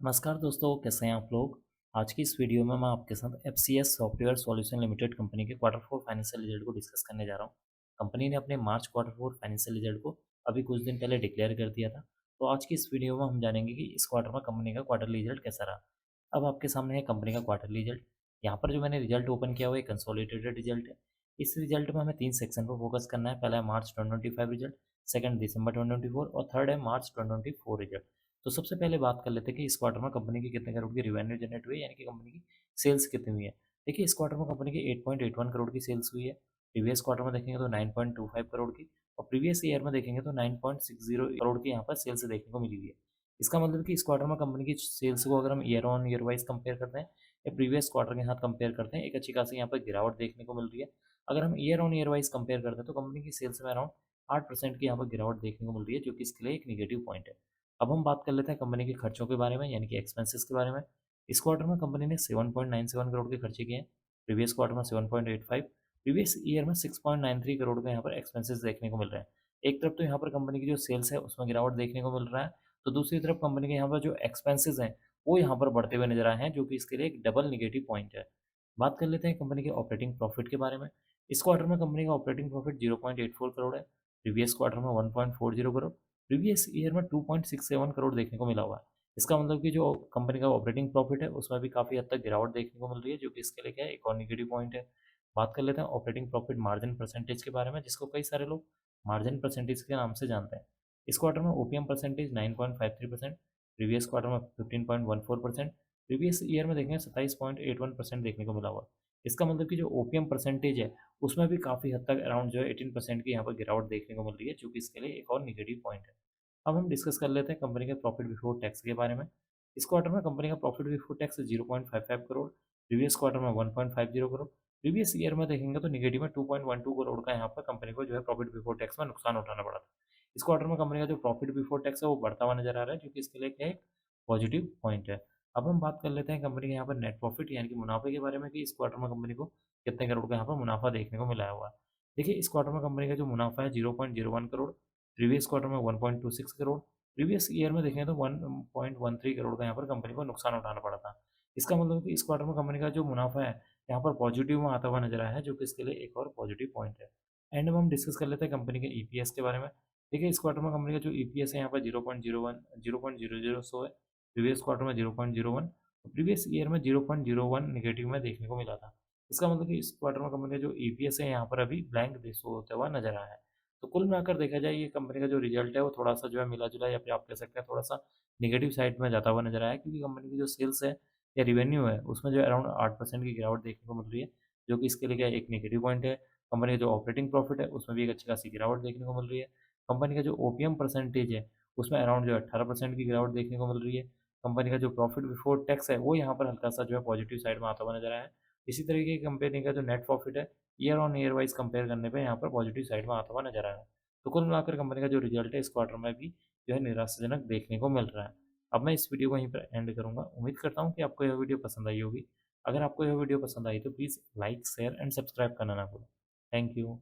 नमस्कार दोस्तों, कैसे हैं आप लोग। आज की इस वीडियो में मैं आपके साथ FCS software solution limited company के क्वार्टर फोर फाइनेंशियल रिजल्ट को डिस्कस करने जा रहा हूं। कंपनी ने अपने मार्च क्वार्टर फोर फाइनेंशियल रिजल्ट को अभी कुछ दिन पहले डिक्लेयर कर दिया था। तो आज की इस वीडियो में हम जानेंगे कि इस क्वार्टर में कंपनी का क्वार्टरली रिजल्ट कैसा रहा। अब आपके सामने है कंपनी का क्वार्टरली रिजल्ट। यहाँ पर जो मैंने रिजल्ट ओपन किया हुआ है कंसोलिडेटेड रिजल्ट है। इस रिजल्ट में हमें तीन सेक्शन पर फोकस करना है। पहला है मार्च 2025 रिजल्ट, सेकंड दिसंबर 2024 और थर्ड है मार्च 2024 रिजल्ट। तो सबसे पहले बात कर लेते हैं कि इस क्वार्टर में कंपनी की कितने करोड़ की रिवेन्यू जनरेट हुई है, यानी कि कंपनी की सेल्स कितनी हुई है। देखिए, इस क्वार्टर में कंपनी की 8.81 करोड़ की सेल्स हुई है। प्रीवियस क्वार्टर में देखेंगे तो 9.25 करोड़ की, और प्रीवियस ईयर में देखेंगे तो 9.60 करोड़ की यहाँ पर सेल्स देखने को मिली हुई है। इसका मतलब कि इस क्वार्टर में कंपनी की सेल्स को अगर हम year on year wise compare करते हैं या प्रीवियस क्वार्टर के साथ कंपेयर करते हैं, एक अच्छी खासी यहाँ पर गिरावट देखने को मिल रही है। अगर हम year on year wise compare करते हैं तो कंपनी की सेल्स में अराउंड 8% की यहाँ पर गिरावट देखने को मिल रही है, जो कि इसके लिए एक निगेटिव पॉइंट है। अब हम बात कर लेते हैं कंपनी के खर्चों के बारे में, यानी कि एक्सपेंसेस के बारे में। इस क्वार्टर में कंपनी ने 7.97 करोड़ के खर्चे किए हैं। प्रीवियस क्वार्टर में 7.85, प्रीवियस ईयर में 6.93 करोड़ का यहाँ पर एक्सपेंसेस देखने को मिल रहे हैं। एक तरफ तो यहाँ पर कंपनी की जो सेल्स है उसमें गिरावट देखने को मिल रहा है, तो दूसरी तरफ कंपनी के यहाँ पर जो एक्सपेंसेस हैं वो यहाँ पर बढ़ते हुए नजर आए हैं, जो कि इसके लिए एक डबल निगेटिव पॉइंट है। बात कर लेते हैं कंपनी के ऑपरेटिंग प्रॉफिट के बारे में। इस क्वार्टर में कंपनी का ऑपरेटिंग प्रॉफिट 0.84 करोड़ है। प्रीवियस क्वार्टर में 1.40 करोड़, प्रीवियस ईयर में 2.67 करोड़ देखने को मिला हुआ है। इसका मतलब कि जो कंपनी का ऑपरेटिंग प्रॉफिट है उसमें भी काफ़ी हद तक गिरावट देखने को मिल रही है, जो कि इसके लिए क्या है, एक और निगेटिव पॉइंट है। बात कर लेते हैं ऑपरेटिंग प्रॉफिट मार्जिन परसेंटेज के बारे में, जिसको कई सारे लोग मार्जिन परसेंटेज के नाम से जानते हैं। इस क्वार्टर में ओपीएम परसेंटेज 9.53%, प्रीवियस क्वार्टर में 15.14%, प्रीवियस ईयर में देखेंगे 27.81% देखने को मिला हुआ है। इसका मतलब कि जो ओपीएम परसेंटेज है उसमें भी काफ़ी हद तक अराउंड जो है 18% की यहाँ पर गिरावट देखने को मिल रही है, जो कि इसके लिए एक और निगेटिव पॉइंट है। अब हम डिस्कस कर लेते हैं कंपनी के प्रॉफिट बिफोर टैक्स के बारे में। इस क्वार्टर में कंपनी का profit before tax 0.55 crore, previous quarter में 1.50 करोड़, प्रीवियस ईयर में देखेंगे तो निगेटिव में 2.12 करोड़ का यहाँ पर कंपनी को जो है प्रॉफिट बिफोर टैक्स में नुकसान उठाना पड़ा था। इस क्वार्टर में कंपनी का जो प्रॉफिट बिफोर टैक्स है वो बढ़ता हुआ नजर आ रहा है, जो कि इसके लिए क्या है, एक पॉजिटिव पॉइंट है। अब हम बात कर लेते हैं कंपनी के यहाँ पर नेट प्रॉफिट यानी कि मुनाफे के बारे में, कि इस क्वार्टर में कंपनी को कितने करोड़ का यहाँ पर मुनाफा देखने को मिला हुआ है। देखिए, इस क्वार्टर में कंपनी का जो मुनाफा है 0.01 करोड़, प्रीवियस क्वार्टर में 1.26 करोड़, प्रीवियस ईयर में देखें तो 1.13 करोड़ का यहाँ पर कंपनी को नुकसान उठाना पड़ा था। इसका मतलब कि इस क्वार्टर में कंपनी का जो मुनाफा है यहाँ पर पॉजिटिव में आता हुआ नजर आया है, जो कि इसके लिए एक और पॉजिटिव पॉइंट है। एंड में हम डिस्कस कर लेते हैं कंपनी के ईपीएस के बारे में। देखिए, इस क्वार्टर में कंपनी का जो ईपीएस है यहाँ पर 0.00 सो है, प्रीवियस क्वार्टर में 0.01, प्रीवियस ईयर में 0.01 निगेटिव में देखने को मिला था। इसका मतलब कि इस क्वार्टर में कंपनी का जो ईपीएस है यहाँ पर अभी ब्लैंक शो होता हुआ नजर आया है। तो कुल मिलाकर देखा जाए, ये कंपनी का जो रिजल्ट है वो थोड़ा सा जो है मिला जुला, या फिर आप कह सकते हैं थोड़ा सा निगेटिव साइड में जाता हुआ नजर आया है, क्योंकि कंपनी की जो सेल्स है या रिवेन्यू है उसमें जो अराउंड 8% की गिरावट देखने को मिल रही है, जो कि इसके लिए क्या है, एक निगेटिव पॉइंट है। कंपनी का जो ऑपरेटिंग प्रॉफिट है उसमें भी एक अच्छी खासी गिरावट देखने को मिल रही है। कंपनी का जो ओपीएम परसेंटेज है उसमें अराउंड जो है 18% की गिरावट देखने को मिल रही है। कंपनी का जो प्रॉफिट बिफोर टैक्स है वो यहाँ पर हल्का सा जो है पॉजिटिव साइड में आता हुआ नजर आया है। इसी तरीके की कंपनी का जो नेट प्रॉफिट है year on year wise compare करने पे यहाँ पर पॉजिटिव साइड में आता हुआ नजर आया है। तो कुल मिलाकर कंपनी का जो रिजल्ट है इस क्वार्टर में भी जो है निराशाजनक देखने को मिल रहा है। अब मैं इस वीडियो को यहीं पर एंड करूंगा। उम्मीद करता हूँ कि आपको यह वीडियो पसंद आई होगी। अगर आपको यह वीडियो पसंद आई तो please like share and subscribe करना ना भूलें। Thank you.